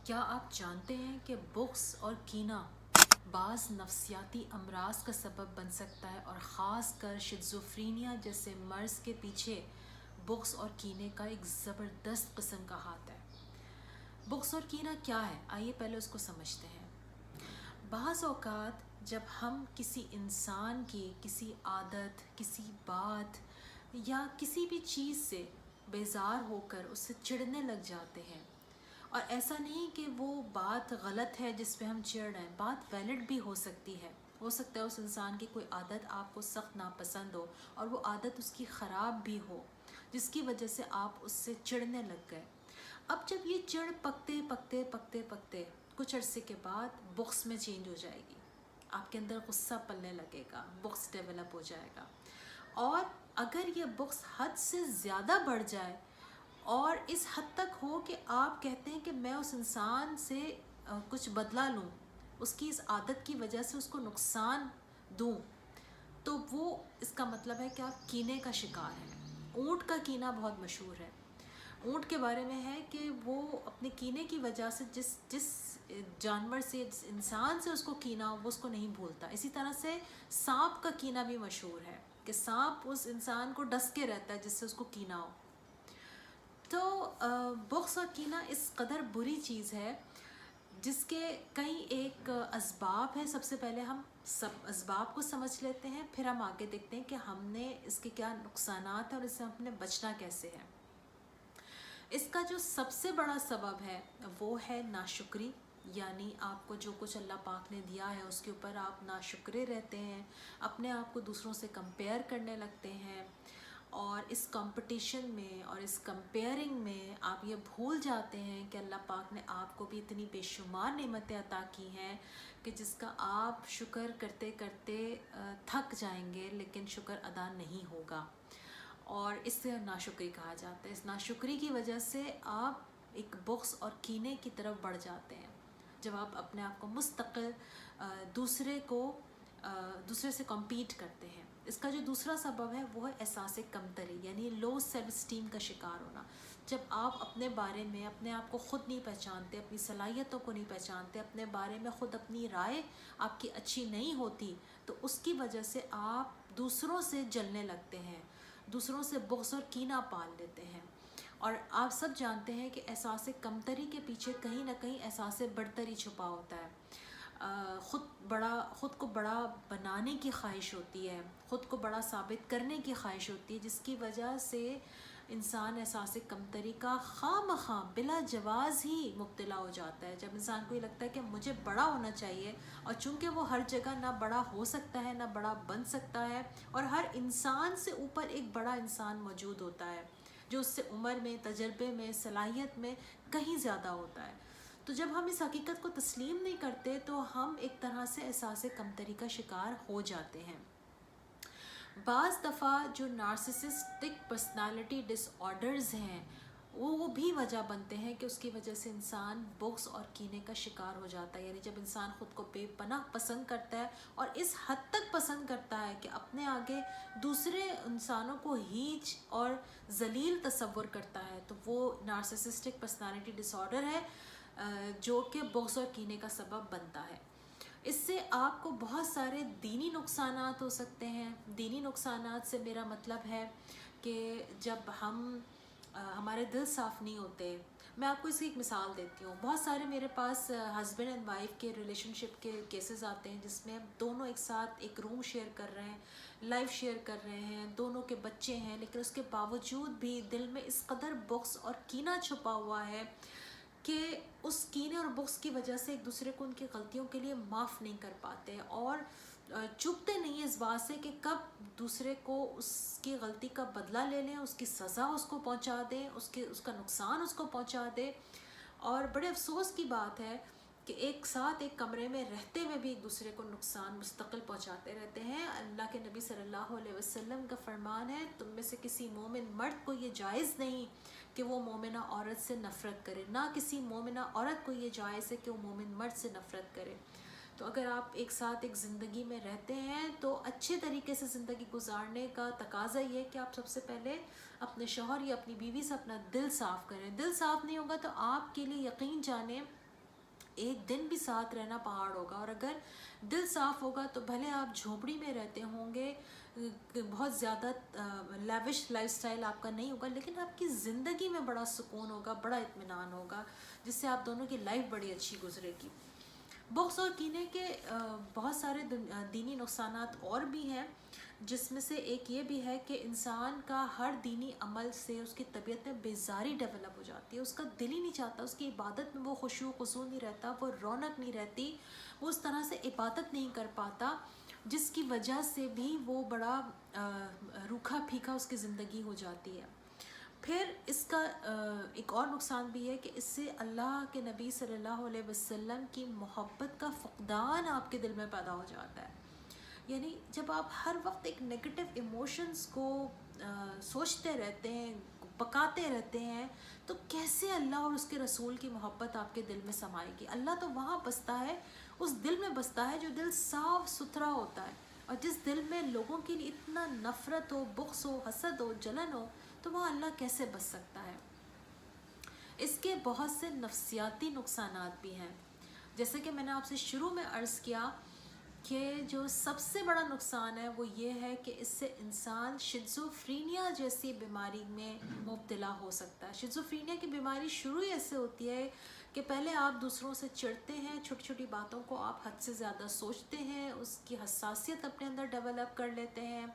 کیا آپ جانتے ہیں کہ بغض اور کینہ بعض نفسیاتی امراض کا سبب بن سکتا ہے، اور خاص کر شیزوفرینیا جیسے مرض کے پیچھے بغض اور کینے کا ایک زبردست قسم کا ہاتھ ہے۔ بغض اور کینہ کیا ہے؟ آئیے پہلے اس کو سمجھتے ہیں۔ بعض اوقات جب ہم کسی انسان کی کسی عادت، کسی بات یا کسی بھی چیز سے بیزار ہو کر اس سے چڑھنے لگ جاتے ہیں، اور ایسا نہیں کہ وہ بات غلط ہے جس پہ ہم چڑھ رہے ہیں، بات ویلڈ بھی ہو سکتی ہے۔ ہو سکتا ہے اس انسان کی کوئی عادت آپ کو سخت ناپسند ہو، اور وہ عادت اس کی خراب بھی ہو، جس کی وجہ سے آپ اس سے چڑھنے لگ گئے۔ اب جب یہ چڑھ پکتے پکتے پکتے پکتے کچھ عرصے کے بعد بغض میں چینج ہو جائے گی، آپ کے اندر غصہ پلنے لگے گا، بغض ڈیولپ ہو جائے گا۔ اور اگر یہ بغض حد سے زیادہ بڑھ جائے اور اس حد تک ہو کہ آپ کہتے ہیں کہ میں اس انسان سے کچھ بدلہ لوں، اس کی اس عادت کی وجہ سے اس کو نقصان دوں، تو وہ اس کا مطلب ہے کہ آپ کینے کا شکار ہیں۔ اونٹ کا کینہ بہت مشہور ہے۔ اونٹ کے بارے میں ہے کہ وہ اپنے کینے کی وجہ سے جس جانور سے، جس انسان سے اس کو کینہ ہو، وہ اس کو نہیں بھولتا۔ اسی طرح سے سانپ کا کینہ بھی مشہور ہے کہ سانپ اس انسان کو ڈس کے رہتا ہے جس سے اس کو کینہ ہو۔ تو بغض اور کینہ اس قدر بری چیز ہے جس کے کئی ایک اسباب ہیں۔ سب سے پہلے ہم سب اسباب کو سمجھ لیتے ہیں، پھر ہم آگے دیکھتے ہیں کہ ہم نے اس کے کیا نقصانات ہیں اور اس سے ہم نے بچنا کیسے ہے۔ اس کا جو سب سے بڑا سبب ہے وہ ہے ناشکری، یعنی آپ کو جو کچھ اللہ پاک نے دیا ہے اس کے اوپر آپ ناشکرے رہتے ہیں، اپنے آپ کو دوسروں سے کمپیئر کرنے لگتے ہیں، اور اس کمپٹیشن میں اور اس کمپیئرنگ میں آپ یہ بھول جاتے ہیں کہ اللہ پاک نے آپ کو بھی اتنی بے شمار نعمتیں عطا کی ہیں کہ جس کا آپ شکر کرتے کرتے تھک جائیں گے، لیکن شکر ادا نہیں ہوگا، اور اس سے ناشکری کہا جاتا ہے۔ اس ناشکری کی وجہ سے آپ ایک بغض اور کینے کی طرف بڑھ جاتے ہیں، جب آپ اپنے آپ کو مستقل دوسرے سے کمپیٹ کرتے ہیں۔ اس کا جو دوسرا سبب ہے وہ ہے احساس کمتری، یعنی لو سیلف اسٹیم کا شکار ہونا۔ جب آپ اپنے بارے میں اپنے آپ کو خود نہیں پہچانتے، اپنی صلاحیتوں کو نہیں پہچانتے، اپنے بارے میں خود اپنی رائے آپ کی اچھی نہیں ہوتی، تو اس کی وجہ سے آپ دوسروں سے جلنے لگتے ہیں، دوسروں سے بغض اور کینہ پال لیتے ہیں۔ اور آپ سب جانتے ہیں کہ احساس کمتری کے پیچھے کہیں نہ کہیں احساس برتری چھپا ہوتا ہے۔ خود کو بڑا بنانے کی خواہش ہوتی ہے، خود کو بڑا ثابت کرنے کی خواہش ہوتی ہے، جس کی وجہ سے انسان احساس کمتری کا خواہ مخواہ بلا جواز ہی مبتلا ہو جاتا ہے۔ جب انسان کو یہ لگتا ہے کہ مجھے بڑا ہونا چاہیے، اور چونکہ وہ ہر جگہ نہ بڑا ہو سکتا ہے نہ بڑا بن سکتا ہے، اور ہر انسان سے اوپر ایک بڑا انسان موجود ہوتا ہے جو اس سے عمر میں، تجربے میں، صلاحیت میں کہیں زیادہ ہوتا ہے، تو جب ہم اس حقیقت کو تسلیم نہیں کرتے تو ہم ایک طرح سے احساس کمتری کا شکار ہو جاتے ہیں۔ بعض دفعہ جو نارسسسٹک پرسنالٹی ڈس آرڈرز ہیں وہ بھی وجہ بنتے ہیں کہ اس کی وجہ سے انسان بغض اور کینے کا شکار ہو جاتا ہے۔ یعنی جب انسان خود کو بے پناہ پسند کرتا ہے، اور اس حد تک پسند کرتا ہے کہ اپنے آگے دوسرے انسانوں کو ہیچ اور ذلیل تصور کرتا ہے، تو وہ نارسسسٹک پرسنالٹی ڈس آرڈر ہے جو کہ بغض اور کینے کا سبب بنتا ہے۔ اس سے آپ کو بہت سارے دینی نقصانات ہو سکتے ہیں۔ دینی نقصانات سے میرا مطلب ہے کہ جب ہمارے دل صاف نہیں ہوتے، میں آپ کو اس کی ایک مثال دیتی ہوں۔ بہت سارے میرے پاس ہسبینڈ اینڈ وائف کے ریلیشن شپ کے کیسز آتے ہیں جس میں دونوں ایک ساتھ ایک روم شیئر کر رہے ہیں، لائف شیئر کر رہے ہیں، دونوں کے بچے ہیں، لیکن اس کے باوجود بھی دل میں اس قدر بغض اور کینہ چھپا ہوا ہے کہ اس کینے اور بغض کی وجہ سے ایک دوسرے کو ان کی غلطیوں کے لیے معاف نہیں کر پاتے، اور چکتے نہیں اس بات سے کہ کب دوسرے کو اس کی غلطی کا بدلہ لے لیں، اس کی سزا اس کو پہنچا دیں، اس کا نقصان اس کو پہنچا دے۔ اور بڑے افسوس کی بات ہے کہ ایک ساتھ ایک کمرے میں رہتے ہوئے بھی ایک دوسرے کو نقصان مستقل پہنچاتے رہتے ہیں۔ اللہ کے نبی صلی اللہ علیہ وسلم کا فرمان ہے، تم میں سے کسی مومن مرد کو یہ جائز نہیں کہ وہ مومنہ عورت سے نفرت کرے، نہ کسی مومنہ عورت کو یہ جائز ہے کہ وہ مومن مرد سے نفرت کرے۔ تو اگر آپ ایک ساتھ ایک زندگی میں رہتے ہیں تو اچھے طریقے سے زندگی گزارنے کا تقاضا یہ ہے کہ آپ سب سے پہلے اپنے شوہر یا اپنی بیوی سے اپنا دل صاف کریں۔ دل صاف نہیں ہوگا تو آپ کے لیے یقین جانیں ایک دن بھی ساتھ رہنا پہاڑ ہوگا. اور اگر دل صاف ہوگا تو بھلے آپ جھونپڑی میں رہتے ہوں گے, بہت زیادہ لیوش لائف سٹائل آپ کا نہیں ہوگا, لیکن آپ کی زندگی میں بڑا سکون ہوگا, بڑا اطمینان ہوگا, جس سے آپ دونوں کی لائف بڑی اچھی گزرے گی. بغض اور کینے کے بہت سارے دینی نقصانات اور بھی ہیں, جس میں سے ایک یہ بھی ہے کہ انسان کا ہر دینی عمل سے اس کی طبیعت میں بیزاری ڈیولپ ہو جاتی ہے. اس کا دل ہی نہیں چاہتا, اس کی عبادت میں وہ خشوع خضوع نہیں رہتا, وہ رونق نہیں رہتی, وہ اس طرح سے عبادت نہیں کر پاتا, جس کی وجہ سے بھی وہ بڑا روکھا پھیکا اس کی زندگی ہو جاتی ہے. پھر اس کا ایک اور نقصان بھی ہے کہ اس سے اللہ کے نبی صلی اللہ علیہ وسلم کی محبت کا فقدان آپ کے دل میں پیدا ہو جاتا ہے. یعنی جب آپ ہر وقت ایک نگیٹو ایموشنز کو سوچتے رہتے ہیں, پکاتے رہتے ہیں, تو کیسے اللہ اور اس کے رسول کی محبت آپ کے دل میں سمائے گی؟ اللہ تو وہاں بستا ہے, اس دل میں بستا ہے جو دل صاف ستھرا ہوتا ہے. اور جس دل میں لوگوں کے لیے اتنا نفرت ہو, بغض ہو, حسد ہو, جلن ہو, تو وہاں اللہ کیسے بس سکتا ہے؟ اس کے بہت سے نفسیاتی نقصانات بھی ہیں. جیسے کہ میں نے آپ سے شروع میں عرض کیا کہ جو سب سے بڑا نقصان ہے وہ یہ ہے کہ اس سے انسان شیزوفرینیا جیسی بیماری میں مبتلا ہو سکتا ہے. شیزوفرینیا کی بیماری شروع ہی ایسے ہوتی ہے کہ پہلے آپ دوسروں سے چڑھتے ہیں, چھوٹی چھوٹی باتوں کو آپ حد سے زیادہ سوچتے ہیں, اس کی حساسیت اپنے اندر ڈیولپ کر لیتے ہیں,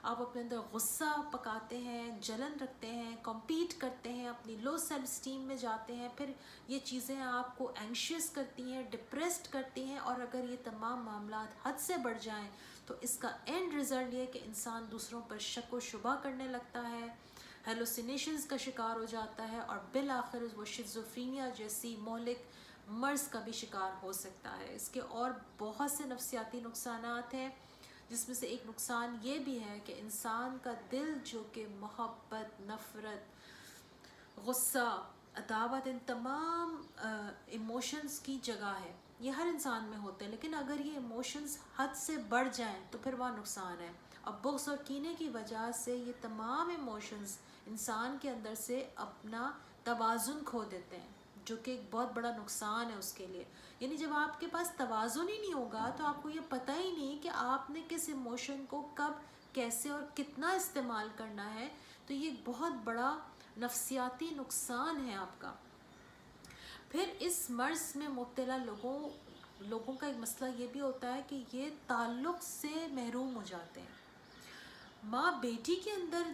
آپ اپنے اندر غصہ پکاتے ہیں, جلن رکھتے ہیں, کمپیٹ کرتے ہیں, اپنی لو سیلف اسٹیم میں جاتے ہیں. پھر یہ چیزیں آپ کو اینکشیس کرتی ہیں, ڈپریسڈ کرتی ہیں, اور اگر یہ تمام معاملات حد سے بڑھ جائیں تو اس کا اینڈ رزلٹ یہ کہ انسان دوسروں پر شک و شبہ کرنے لگتا ہے, ہیلوسینیشنز کا شکار ہو جاتا ہے, اور بالآخر وہ شیزوفرینیا جیسی مہلک مرض کا بھی شکار ہو سکتا ہے. اس کے اور بہت سے نفسیاتی نقصانات ہیں, جس میں سے ایک نقصان یہ بھی ہے کہ انسان کا دل جو کہ محبت, نفرت, غصہ, عداوت, ان تمام ایموشنز کی جگہ ہے, یہ ہر انسان میں ہوتے ہیں, لیکن اگر یہ ایموشنز حد سے بڑھ جائیں تو پھر وہاں نقصان ہے. اب بغض اور کینے کی وجہ سے یہ تمام ایموشنز انسان کے اندر سے اپنا توازن کھو دیتے ہیں, جو کہ ایک بہت بڑا نقصان ہے اس کے لیے. یعنی جب آپ کے پاس توازن ہی نہیں ہوگا تو آپ کو یہ پتہ ہی نہیں کہ آپ نے کس ایموشن کو کب, کیسے اور کتنا استعمال کرنا ہے, تو یہ بہت بڑا نفسیاتی نقصان ہے آپ کا. پھر اس مرض میں مبتلا لوگوں کا ایک مسئلہ یہ بھی ہوتا ہے کہ یہ تعلق سے محروم ہو جاتے ہیں. ماں بیٹی کے اندر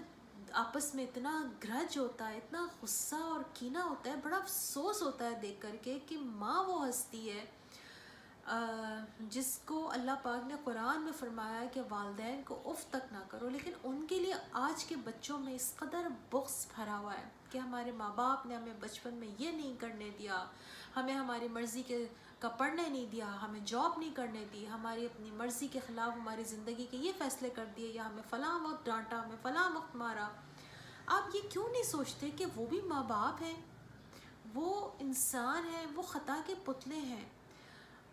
آپس میں اتنا گرج ہوتا ہے, اتنا غصہ اور کینہ ہوتا ہے, بڑا افسوس ہوتا ہے دیکھ کر کے کہ ماں وہ ہستی ہے جس کو اللہ پاک نے قرآن میں فرمایا ہے کہ والدین کو اف تک نہ کرو, لیکن ان کے لیے آج کے بچوں میں اس قدر بغض بھرا ہوا ہے کہ ہمارے ماں باپ نے ہمیں بچپن میں یہ نہیں کرنے دیا, ہمیں ہماری مرضی کا پڑھنے نہیں دیا, ہمیں جاب نہیں کرنے دی, ہماری اپنی مرضی کے خلاف ہماری زندگی کے یہ فیصلے کر دیے, یا ہمیں فلاں وقت ڈانٹا, ہمیں فلاں وقت مارا. آپ یہ کیوں نہیں سوچتے کہ وہ بھی ماں باپ ہیں, وہ انسان ہیں, وہ خطا کے پتلے ہیں.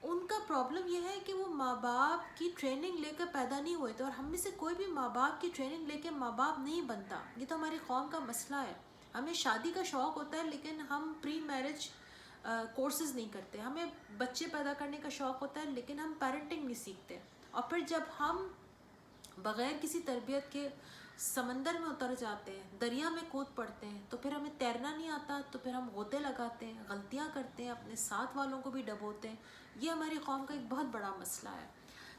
ان کا پرابلم یہ ہے کہ وہ ماں باپ کی ٹریننگ لے کر پیدا نہیں ہوئے تھے, اور ہم میں سے کوئی بھی ماں باپ کی ٹریننگ لے کے ماں باپ نہیں بنتا. یہ تو ہماری قوم کا مسئلہ ہے. ہمیں شادی کا شوق ہوتا ہے لیکن ہم پری میرج کورسز نہیں کرتے, ہمیں بچے پیدا کرنے کا شوق ہوتا ہے لیکن ہم پیرنٹنگ نہیں سیکھتے. اور پھر جب ہم بغیر کسی تربیت کے سمندر میں اتر جاتے ہیں, دریا میں کود پڑتے ہیں, تو پھر ہمیں تیرنا نہیں آتا, تو پھر ہم غوطے لگاتے ہیں, غلطیاں کرتے ہیں, اپنے ساتھ والوں کو بھی ڈبوتے ہیں. یہ ہماری قوم کا ایک بہت بڑا مسئلہ ہے.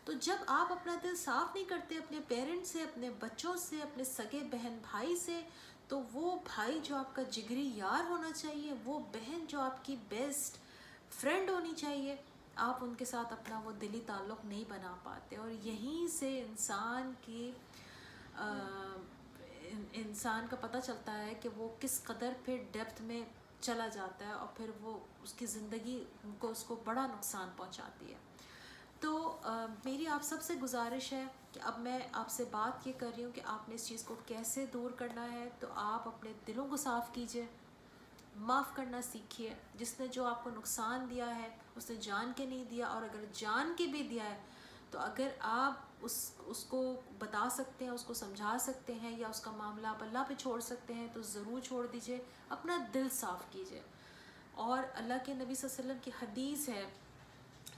تو جب آپ اپنا دل صاف نہیں کرتے اپنے پیرنٹس سے, اپنے بچوں سے, اپنے سگے بہن بھائی سے, تو وہ بھائی جو آپ کا جگری یار ہونا چاہیے, وہ بہن جو آپ کی بیسٹ فرینڈ ہونی چاہیے, آپ ان کے ساتھ اپنا وہ دلی تعلق نہیں بنا پاتے. اور یہیں سے انسان کا پتہ چلتا ہے کہ وہ کس قدر پھر ڈیپتھ میں چلا جاتا ہے, اور پھر وہ اس کی زندگی کو اس کو بڑا نقصان پہنچاتی ہے. تو میری آپ سب سے گزارش ہے کہ اب میں آپ سے بات یہ کر رہی ہوں کہ آپ نے اس چیز کو کیسے دور کرنا ہے, تو آپ اپنے دلوں کو صاف کیجئے, معاف کرنا سیکھیے. جس نے جو آپ کو نقصان دیا ہے اس نے جان کے نہیں دیا, اور اگر جان کے بھی دیا ہے تو اگر آپ اس کو بتا سکتے ہیں, اس کو سمجھا سکتے ہیں, یا اس کا معاملہ آپ اللہ پہ چھوڑ سکتے ہیں تو ضرور چھوڑ دیجئے. اپنا دل صاف کیجئے. اور اللہ کے نبی صلی اللہ علیہ وسلم کی حدیث ہے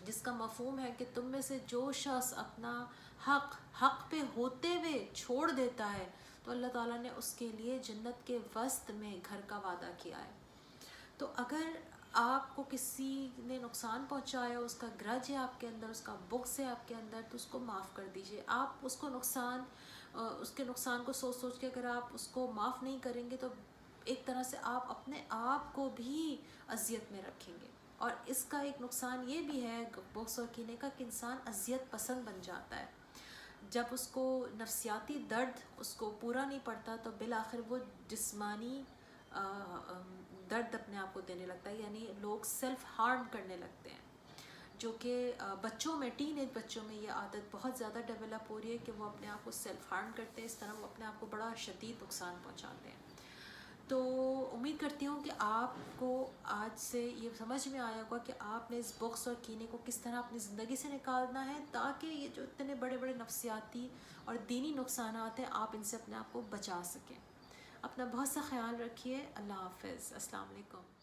جس کا مفہوم ہے کہ تم میں سے جو شخص اپنا حق پہ ہوتے ہوئے چھوڑ دیتا ہے تو اللہ تعالیٰ نے اس کے لیے جنت کے وسط میں گھر کا وعدہ کیا ہے۔ تو اگر آپ کو کسی نے نقصان پہنچایا، اس کا گرج ہے آپ کے اندر، اس کا بغض ہے آپ کے اندر، تو اس کو معاف کر دیجئے۔ آپ اس کے نقصان کو سوچ سوچ کے اگر آپ اس کو معاف نہیں کریں گے تو ایک طرح سے آپ اپنے آپ کو بھی اذیت میں رکھیں گے۔ اور اس کا ایک نقصان یہ بھی ہے بغض اور کینے کا کہ انسان اذیت پسند بن جاتا ہے۔ جب اس کو نفسیاتی درد اس کو پورا نہیں پڑتا تو بالآخر وہ جسمانی درد اپنے آپ کو دینے لگتا ہے، یعنی لوگ سیلف ہارم کرنے لگتے ہیں، جو کہ بچوں میں، ٹین ایج بچوں میں یہ عادت بہت زیادہ ڈیولپ ہو رہی ہے کہ وہ اپنے آپ کو سیلف ہارم کرتے ہیں، اس طرح وہ اپنے آپ کو بڑا شدید نقصان پہنچاتے ہیں۔ تو امید کرتی ہوں کہ آپ کو آج سے یہ سمجھ میں آیا ہوگا کہ آپ نے اس بغض اور کینے کو کس طرح اپنی زندگی سے نکالنا ہے، تاکہ یہ جو اتنے بڑے بڑے نفسیاتی اور دینی نقصانات ہیں آپ ان سے اپنے آپ کو بچا سکیں۔ اپنا بہت سا خیال رکھیے۔ اللہ حافظ۔ السلام علیکم۔